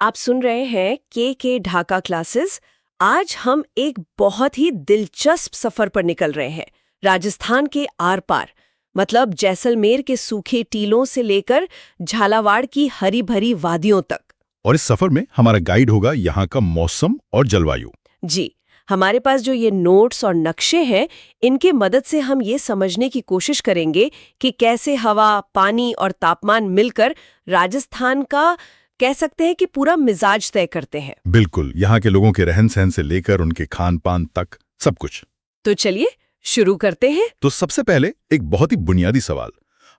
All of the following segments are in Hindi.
आप सुन रहे हैं के ढाका क्लासेस। आज हम एक बहुत ही दिलचस्प सफर पर निकल रहे हैं, राजस्थान के आर पार, मतलब जैसलमेर के सूखे टीलों से लेकर झालावाड़ की हरी भरी वादियों तक। और इस सफर में हमारा गाइड होगा यहाँ का मौसम और जलवायु। जी, हमारे पास जो ये नोट्स और नक्शे हैं, इनके मदद से हम ये समझने की कोशिश करेंगे कि कैसे हवा, पानी और तापमान मिलकर राजस्थान का, कह सकते हैं कि पूरा मिजाज तय करते हैं। बिल्कुल, यहाँ के लोगों के रहन सहन से लेकर उनके खान पान तक सब कुछ। तो चलिए शुरू करते हैं। तो सबसे पहले एक बहुत ही बुनियादी सवाल।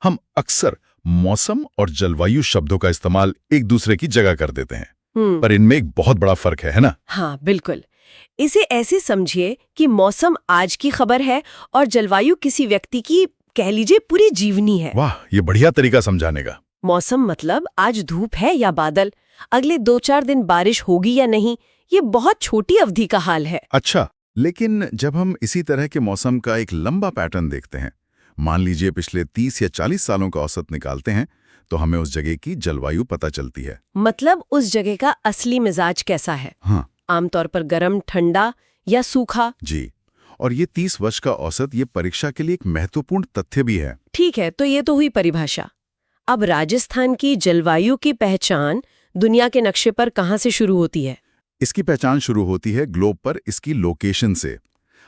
हम अक्सर मौसम और जलवायु शब्दों का इस्तेमाल एक दूसरे की जगह कर देते हैं, पर इनमें एक बहुत बड़ा फर्क है ना? हाँ, बिल्कुल। इसे ऐसे समझिए कि मौसम आज की खबर है और जलवायु किसी व्यक्ति की, कह लीजिए, पूरी जीवनी है। वाह, ये बढ़िया तरीका समझाने का। मौसम मतलब आज धूप है या बादल, अगले 2-4 दिन बारिश होगी या नहीं, ये बहुत छोटी अवधि का हाल है। अच्छा, लेकिन जब हम इसी तरह के मौसम का एक लंबा पैटर्न देखते हैं, मान लीजिए पिछले 30 या 40 सालों का औसत निकालते हैं, तो हमें उस जगह की जलवायु पता चलती है। मतलब उस जगह का असली मिजाज कैसा है। हाँ आमतौर पर गर्म, ठंडा या सूखा। जी, और ये 30 वर्ष का औसत ये परीक्षा के लिए एक महत्वपूर्ण तथ्य भी है। ठीक है, तो ये तो हुई परिभाषा। अब राजस्थान की जलवायु की पहचान दुनिया के नक्शे पर कहाँ से शुरू होती है? इसकी पहचान शुरू होती है ग्लोब पर इसकी लोकेशन से।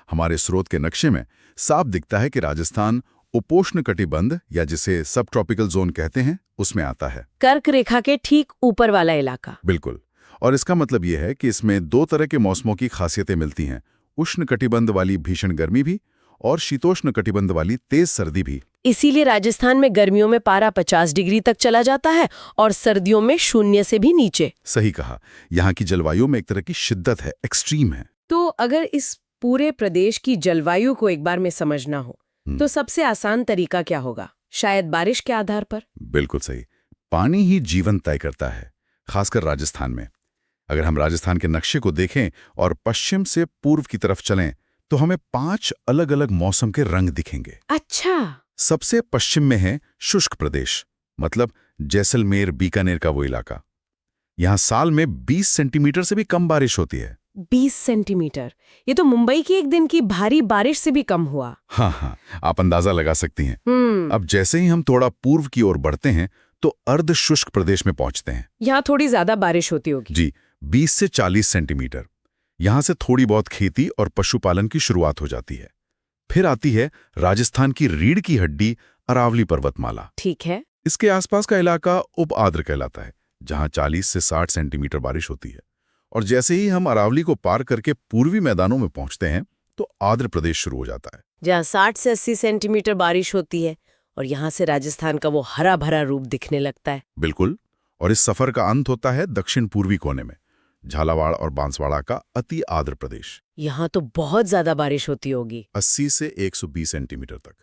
हमारे स्रोत के नक्शे में साफ दिखता है कि राजस्थान उपोष्ण कटिबंध या जिसे सब ट्रॉपिकल जोन कहते हैं, उसमें आता है। कर्क रेखा के ठीक ऊपर वाला इलाका। बिल्कुल, और इसका मतलब यह है कि इसमें दो तरह के मौसमों की खासियतें मिलती हैं, उष्ण कटिबंध वाली भीषण गर्मी भी और शीतोष्ण कटिबंध वाली तेज सर्दी भी। इसीलिए राजस्थान में गर्मियों में पारा 50 डिग्री तक चला जाता है और सर्दियों में 0 से भी नीचे। सही कहा, यहाँ की जलवायु में एक तरह की शिद्दत है, एक्सट्रीम है। तो अगर इस पूरे प्रदेश की जलवायु को एक बार में समझना हो, तो सबसे आसान तरीका क्या होगा? शायद बारिश के आधार पर। बिल्कुल सही, पानी ही जीवन तय करता है, खासकर राजस्थान में। अगर हम राजस्थान के नक्शे को देखें और पश्चिम से पूर्व की तरफ चलें, तो हमें 5 अलग अलग मौसम के रंग दिखेंगे। अच्छा। सबसे पश्चिम में है शुष्क प्रदेश, मतलब जैसलमेर, बीकानेर का वो इलाका। यहाँ साल में 20 सेंटीमीटर से भी कम बारिश होती है। 20 सेंटीमीटर, ये तो मुंबई की एक दिन की भारी बारिश से भी कम हुआ। हाँ, आप अंदाजा लगा सकती हैं। अब जैसे ही हम थोड़ा पूर्व की ओर बढ़ते हैं, तो अर्ध शुष्क प्रदेश में पहुंचते हैं। यहाँ थोड़ी ज्यादा बारिश होती होगी। जी, 20 से 40 सेंटीमीटर। यहाँ से थोड़ी बहुत खेती और पशुपालन की शुरुआत हो जाती है। फिर आती है राजस्थान की रीढ़ की हड्डी, अरावली पर्वतमाला। ठीक है। इसके आसपास का इलाका उप आर्द्र कहलाता है, जहाँ 40 से 60 सेंटीमीटर बारिश होती है। और जैसे ही हम अरावली को पार करके पूर्वी मैदानों में पहुंचते हैं, तो आर्द्र प्रदेश शुरू हो जाता है, जहाँ 60 से 80 सेंटीमीटर बारिश होती है और यहाँ से राजस्थान का वो हरा भरा रूप दिखने लगता है। बिल्कुल, और इस सफर का अंत होता है दक्षिण पूर्वी कोने में, झालावाड़ और बांसवाड़ा का अति आर्द्र प्रदेश। यहाँ तो बहुत ज्यादा बारिश होती होगी। 80 से 120 सेंटीमीटर तक।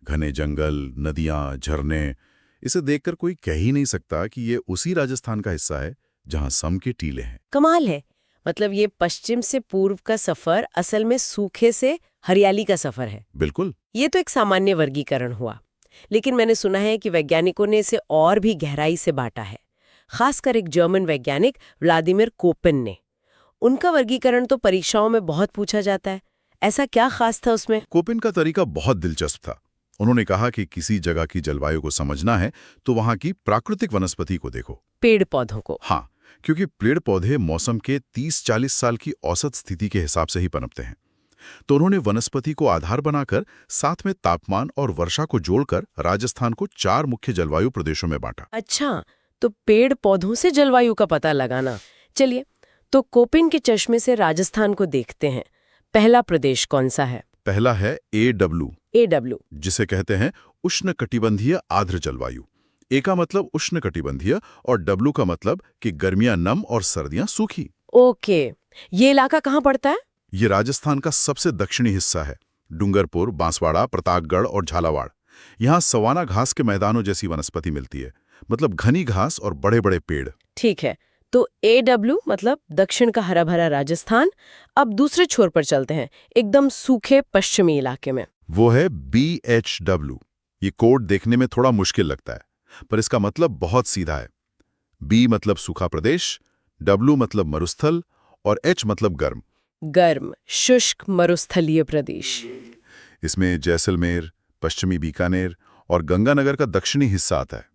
घने जंगल, नदियां, झरने, इसे देखकर कोई कह ही नहीं सकता कि ये उसी राजस्थान का हिस्सा है जहां सम के टीले हैं। कमाल है। मतलब ये पश्चिम से पूर्व का सफर असल में सूखे से हरियाली का सफर है। बिल्कुल। ये तो एक सामान्य वर्गीकरण हुआ, लेकिन मैंने सुना है कि वैज्ञानिकों ने इसे और भी गहराई से बांटा है, खासकर एक जर्मन वैज्ञानिक व्लादिमीर कोपेन ने। उनका वर्गीकरण तो परीक्षाओं में बहुत पूछा जाता है। ऐसा क्या खास था उसमें? कोपेन का तरीका बहुत दिलचस्प था। उन्होंने कहा कि किसी जगह की जलवायु को समझना है तो वहां की प्राकृतिक वनस्पति को देखो, पेड़ पौधों को। हाँ, क्योंकि पेड़ पौधे मौसम के 30-40 साल की औसत स्थिति के हिसाब से ही पनपते हैं। तो उन्होंने वनस्पति को आधार बनाकर साथ में तापमान और वर्षा को जोड़कर राजस्थान को 4 मुख्य जलवायु प्रदेशों में बांटा। अच्छा, तो पेड़ पौधों से जलवायु का पता लगाना। चलिए, तो कोपेन के चश्मे से राजस्थान को देखते हैं। पहला प्रदेश कौन सा है? पहला है AW, जिसे कहते हैं उष्णकटिबंधीय आर्द्र जलवायु। ए का मतलब उष्णकटिबंधीय और W का मतलब कि गर्मियां नम और सर्दियां सूखी। ओके, ये इलाका कहाँ पड़ता है? ये राजस्थान का सबसे दक्षिणी हिस्सा है। डूंगरपुर, बांसवाड़ा, प्रतापगढ़ और झालावाड़। यहाँ सवाना घास के मैदानों जैसी वनस्पति मिलती है, मतलब घनी घास और बड़े बड़े पेड़। ठीक है, तो AW मतलब दक्षिण का हरा भरा राजस्थान। अब दूसरे छोर पर चलते हैं, एकदम सूखे पश्चिमी इलाके में। वो है BHW। ये कोड देखने में थोड़ा मुश्किल लगता है, पर इसका मतलब बहुत सीधा है। B मतलब सूखा प्रदेश, W मतलब मरुस्थल और H मतलब गर्म। गर्म, शुष्क मरुस्थलीय प्रदेश। इसमें जैसलमेर, पश्चिमी बीकानेर और गंगानगर का दक्षिणी हिस्सा आता है।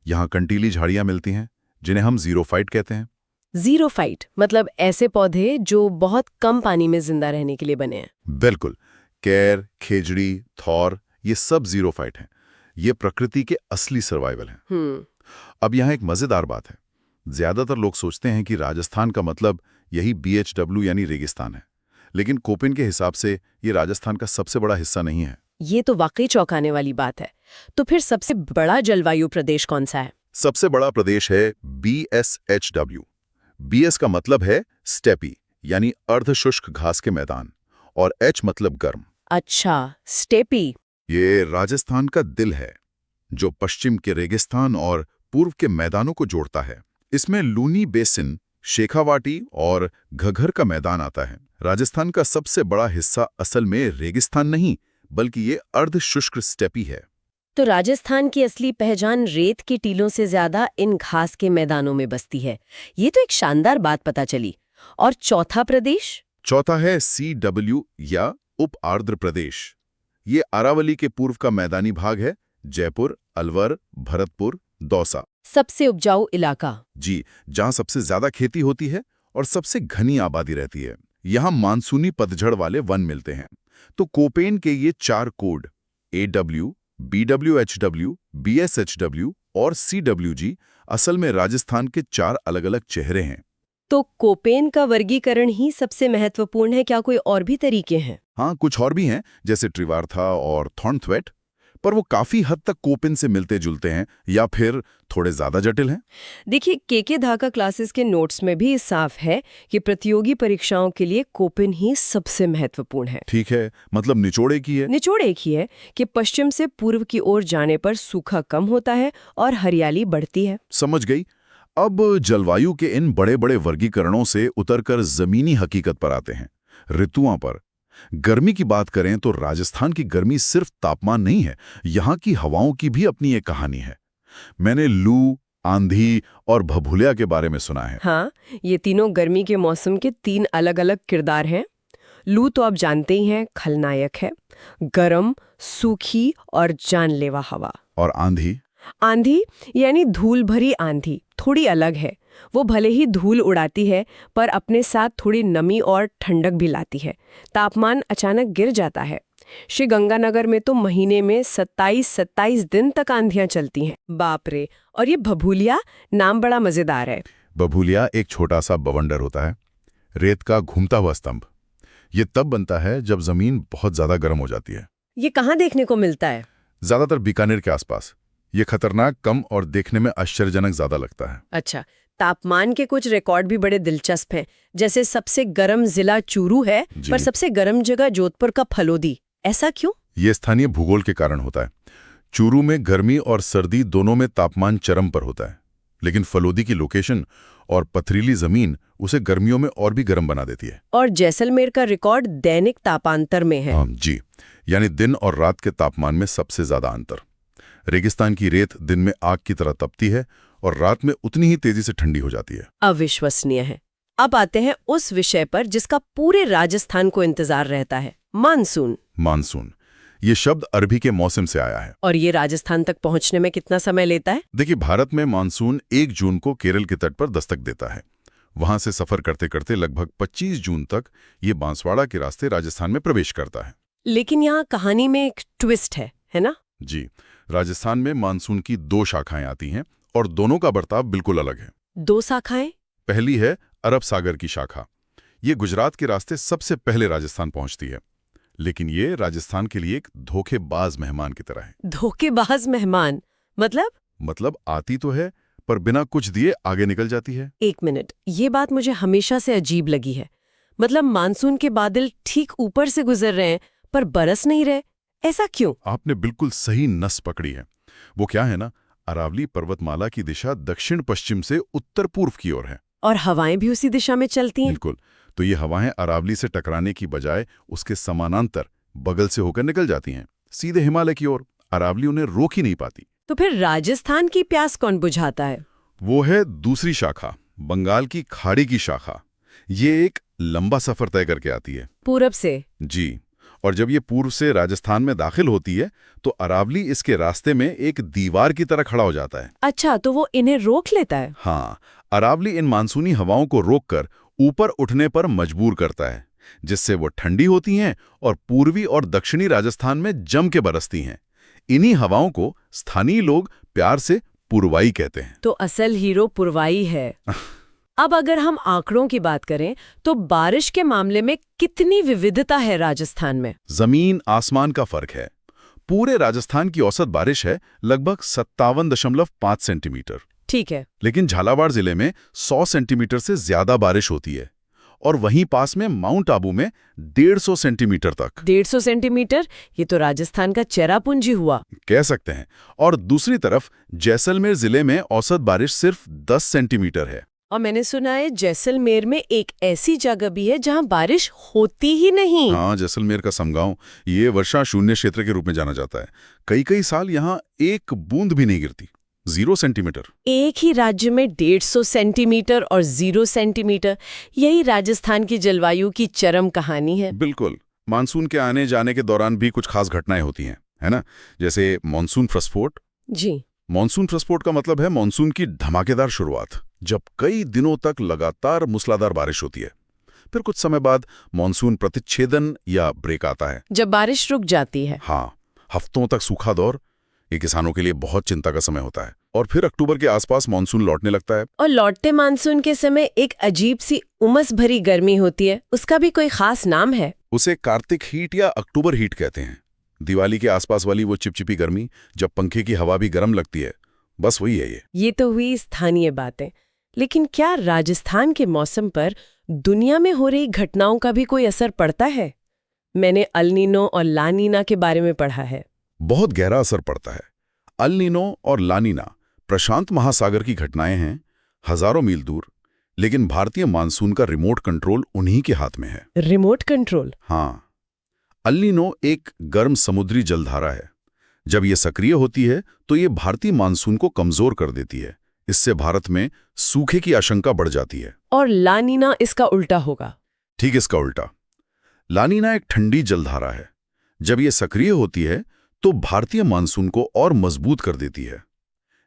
यहाँ कंटीली झाड़ियाँ मिलती हैं जिन्हें हम ज़ीरोफाइट कहते हैं। ज़ीरोफाइट मतलब ऐसे पौधे जो बहुत कम पानी में जिंदा रहने के लिए बने हैं। बिल्कुल। कैर, खेजड़ी, थौर, ये सब ज़ीरोफाइट हैं। ये प्रकृति के असली सर्वाइवल हैं। अब यहाँ एक मज़ेदार बात है। ज़्यादातर लोग सोचते हैं कि राजस्थान का मतलब यही BHW यानी रेगिस्तान है, लेकिन कोपेन के हिसाब से ये राजस्थान का सबसे बड़ा हिस्सा नहीं है। ये तो वाकई चौंकाने वाली बात है। तो फिर सबसे बड़ा जलवायु प्रदेश कौन सा है? सबसे बड़ा प्रदेश है BSHW। BS का मतलब है स्टेपी यानी अर्धशुष्क घास के मैदान, और H मतलब गर्म। अच्छा, स्टेपी। ये राजस्थान का दिल है, जो पश्चिम के रेगिस्तान और पूर्व के मैदानों को जोड़ता है। इसमें लूनी बेसिन, शेखावाटी और घग्गर का मैदान आता है। राजस्थान का सबसे बड़ा हिस्सा असल में रेगिस्तान नहीं, बल्कि ये अर्धशुष्क स्टेपी है। तो राजस्थान की असली पहचान रेत के टीलों से ज्यादा इन घास के मैदानों में बसती है। ये तो एक शानदार बात पता चली। और चौथा प्रदेश? चौथा है CW या उप आर्द्र प्रदेश। ये अरावली के पूर्व का मैदानी भाग है। जयपुर, अलवर, भरतपुर, दौसा। सबसे उपजाऊ इलाका। जी, जहाँ सबसे ज्यादा खेती होती है और सबसे घनी आबादी रहती है। यहाँ मानसूनी पतझड़ वाले वन मिलते हैं। तो कोपेन के ये 4 कोड AW, BWHW, BSHW और CWG असल में राजस्थान के 4 अलग-अलग चेहरे हैं। तो कोपेन का वर्गीकरण ही सबसे महत्वपूर्ण है, क्या कोई और भी तरीके हैं? हाँ, कुछ और भी हैं, जैसे ट्रिवार्था और थॉर्नथ्वेट, पर वो काफी हद तक कोपेन से मिलते जुलते हैं या फिर थोड़े ज्यादा जटिल हैं। देखिए, के ढाका क्लासेस के नोट्स में भी साफ है कि प्रतियोगी परीक्षाओं के लिए कोपेन ही सबसे महत्वपूर्ण है। ठीक है, मतलब निचोड़ एक ही है। निचोड़ एक ही है कि पश्चिम से पूर्व की ओर जाने पर सूखा कम होता है और हरियाली बढ़ती है। समझ गई। अब जलवायु के इन बड़े बड़े वर्गीकरणों से उतरकर जमीनी हकीकत पर आते हैं, ऋतुओं पर। गर्मी की बात करें तो राजस्थान की गर्मी सिर्फ तापमान नहीं है, यहाँ की हवाओं की भी अपनी एक कहानी है। मैंने लू, आंधी और भभूलिया के बारे में सुना है। हाँ, ये तीनों गर्मी के मौसम के 3 अलग-अलग किरदार हैं। लू तो आप जानते ही हैं, खलनायक है। गरम, सूखी और जानलेवा हवा। और आंधी? आंधी यानी धूल भरी आंधी थोड़ी अलग है। वो भले ही धूल उड़ाती है, पर अपने साथ थोड़ी नमी और ठंडक भी लाती है। तापमान अचानक गिर जाता है। श्री गंगानगर में तो महीने में 27 दिन तक आंधियां चलती हैं। बाप रे। और ये भभूलिया, नाम बड़ा मजेदार है। भभूलिया एक छोटा सा बवंडर होता है, रेत का घूमता हुआ स्तंभ। ये तब बनता है जब जमीन बहुत ज्यादा गर्म हो जाती है। ये कहाँ देखने को मिलता है? ज्यादातर बीकानेर के आसपास। ये खतरनाक, कम और देखने में आश्चर्यजनक ज्यादा लगता है। अच्छा, तापमान के कुछ रिकॉर्ड भी बड़े दिलचस्प हैं। जैसे सबसे गर्म जिला चूरू है, पर सबसे गर्म जगह जोधपुर का फलोदी। ऐसा क्यों? ये स्थानीय भूगोल के कारण होता है। चूरू में गर्मी और सर्दी दोनों में तापमान चरम पर होता है, लेकिन फलोदी की लोकेशन और पथरीली जमीन उसे गर्मियों में और भी गर्म बना देती है। और जैसलमेर का रिकॉर्ड दैनिक तापांतर में है। जी, यानी दिन और रात के तापमान में सबसे ज्यादा अंतर। रेगिस्तान की रेत दिन में आग की तरह तपती है और रात में उतनी ही तेजी से ठंडी हो जाती है। अविश्वसनीय है। अब आते हैं उस विषय पर जिसका पूरे राजस्थान को इंतजार रहता है, मानसून। मानसून, ये शब्द अरबी के मौसम से आया है। और ये राजस्थान तक पहुंचने में कितना समय लेता है? देखिए, भारत में मानसून 1 जून को केरल के तट पर दस्तक देता है। वहां से सफर करते करते लगभग 25 जून तक ये बांसवाड़ा के रास्ते राजस्थान में प्रवेश करता है। लेकिन यहाँ कहानी में एक ट्विस्ट है ना? जी, राजस्थान में मानसून की 2 शाखाएं आती हैं और दोनों का बर्ताव बिल्कुल अलग है। 2 शाखाएं? पहली है अरब सागर की शाखा। ये गुजरात के रास्ते सबसे पहले राजस्थान पहुंचती है, लेकिन ये राजस्थान के लिए एक धोखेबाज मेहमान की तरह है। धोखेबाज मेहमान मतलब आती तो है, पर बिना कुछ दिए आगे निकल जाती है। 1 मिनट, ये बात मुझे हमेशा से अजीब लगी है। मतलब मानसून के बादल ठीक ऊपर से गुजर रहे हैं, पर बरस नहीं रहे। ऐसा क्यों? आपने बिल्कुल सही नस पकड़ी है। वो क्या है ना, अरावली पर्वतमाला की दिशा दक्षिण पश्चिम से उत्तर पूर्व की ओर है, और हवाएं भी उसी दिशा में चलती हैं। बिल्कुल। तो ये हवाएं अरावली से टकराने की बजाय उसके समानांतर बगल से होकर निकल जाती हैं, सीधे हिमालय की ओर। अरावली उन्हें रोक ही नहीं पाती। तो फिर राजस्थान की प्यास कौन बुझाता है? वो है दूसरी शाखा, बंगाल की खाड़ी की शाखा, ये एक लंबा सफर तय करके आती है। पूरब से? जी, और जब ये पूर्व से राजस्थान में दाखिल होती है तो अरावली इसके रास्ते में एक दीवार की तरह खड़ा हो जाता है। अच्छा, तो वो इन्हें रोक लेता है? हाँ, अरावली इन मानसूनी हवाओं को रोककर ऊपर उठने पर मजबूर करता है, जिससे वो ठंडी होती हैं और पूर्वी और दक्षिणी राजस्थान में जम के बरसती हैं। इन्हीं हवाओं को स्थानीय लोग प्यार से पुरवाई कहते हैं। तो असल हीरो पुरवाई है। अब अगर हम आंकड़ों की बात करें तो बारिश के मामले में कितनी विविधता है राजस्थान में? जमीन आसमान का फर्क है। पूरे राजस्थान की औसत बारिश है लगभग 57.5 सेंटीमीटर। ठीक है। लेकिन झालावाड़ जिले में 100 सेंटीमीटर से ज्यादा बारिश होती है, और वहीं पास में माउंट आबू में 150 सेंटीमीटर तक। 150 सेंटीमीटर? ये तो राजस्थान का चेरापूंजी हुआ, कह सकते हैं। और दूसरी तरफ जैसलमेर जिले में औसत बारिश सिर्फ 10 सेंटीमीटर है। और मैंने सुना है जैसलमेर में एक ऐसी जगह भी है जहां बारिश होती ही नहीं। हाँ, जैसलमेर का समगांव, ये वर्षा शून्य क्षेत्र के रूप में जाना जाता है। कई साल यहाँ एक बूंद भी नहीं गिरती, 0 सेंटीमीटर। एक ही राज्य में 150 सेंटीमीटर और 0 सेंटीमीटर, यही राजस्थान की जलवायु की चरम कहानी है। बिल्कुल। मानसून के आने जाने के दौरान भी कुछ खास घटनाएं होती हैं, है ना? जैसे मानसून प्रस्फोट। जी। मानसून प्रस्फोट का मतलब है मानसून की धमाकेदार शुरुआत, जब कई दिनों तक लगातार मूसलाधार बारिश होती है। फिर कुछ समय बाद मानसून प्रतिच्छेदन या ब्रेक आता है, जब बारिश रुक जाती है। हाँ, हफ्तों तक सूखा दौर। ये किसानों के लिए बहुत चिंता का समय होता है। और फिर अक्टूबर के आसपास मानसून लौटने लगता है। और लौटते मानसून के समय एक अजीब सी उमस भरी गर्मी होती है, उसका भी कोई खास नाम है? उसे कार्तिक हीट या अक्टूबर हीट कहते हैं। दिवाली के आसपास वाली वो चिपचिपी गर्मी, जब पंखे की हवा भी गर्म लगती है, बस वही है ये तो हुई स्थानीय बातें, लेकिन क्या राजस्थान के मौसम पर दुनिया में हो रही घटनाओं का भी कोई असर पड़ता है? मैंने अल नीनो और ला नीना के बारे में पढ़ा है। बहुत गहरा असर पड़ता है। अल नीनो और ला नीना प्रशांत महासागर की घटनाएं हैं, हजारों मील दूर, लेकिन भारतीय मानसून का रिमोट कंट्रोल उन्हीं के हाथ में है। Remote control? हाँ, अल नीनो एक गर्म समुद्री जलधारा है। जब ये सक्रिय होती है तो ये भारतीय मानसून को कमजोर कर देती है। इससे भारत में सूखे की आशंका बढ़ जाती है। और ला नीना इसका उल्टा होगा? ठीक इसका उल्टा। ला नीना एक ठंडी जलधारा है। जब ये सक्रिय होती है तो भारतीय मानसून को और मजबूत कर देती है।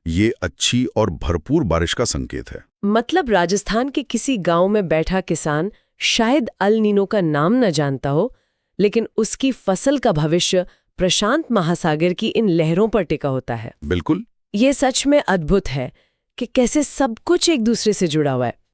ये अच्छी और भरपूर बारिश का संकेत है। मतलब राजस्थान के किसी गांव में बैठा किसान शायद अल नीनो का नाम न जानता हो, लेकिन उसकी फसल का भविष्य प्रशांत महासागर की इन लहरों पर टिका होता है। बिल्कुल। ये सच में अद्भुत है कि कैसे सब कुछ एक दूसरे से जुड़ा हुआ है।